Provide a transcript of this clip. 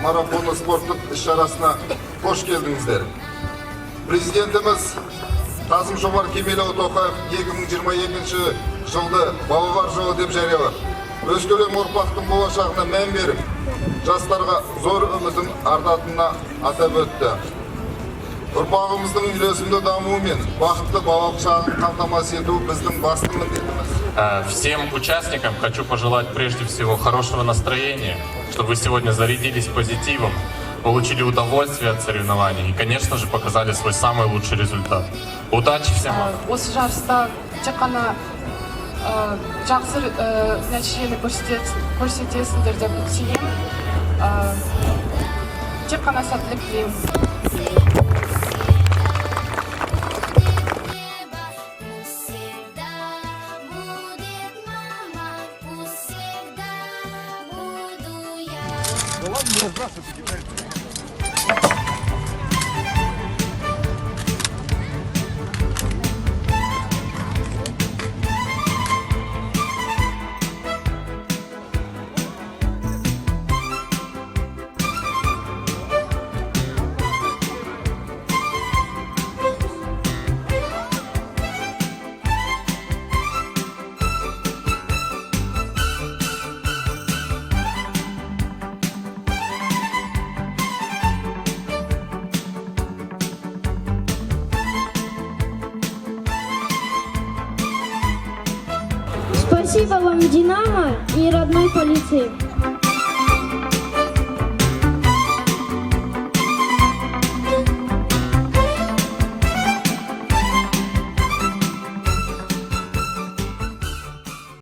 марафоны спорттық іс-шарасына қош келдіңіздер. Президентimiz Қасым-Жомарт Кемелұлы Тоқаев 2022 жылды балалар жылы деп жариялап, өскелең ұрпақтың болашағына мән беріп, жастарға зор үмітін артатынына атап өтті. Ұрпағымыздың үйлесімді дамуы мен бақытты балалық шағын қамтамасыз ету біздің басты міндетіміз. Всем участникам хочу пожелать прежде всего хорошего настроения, чтобы вы сегодня зарядились позитивом, получили удовольствие от соревнований и, конечно же, показали свой самый лучший результат. Удачи всем! Осы жарыста тек қана жақсы нәтижені көрсетесіңдер деп үміттенемін. Тек қана сәттілік тілеймін. Спасибо вам, Динамо и родной полиции.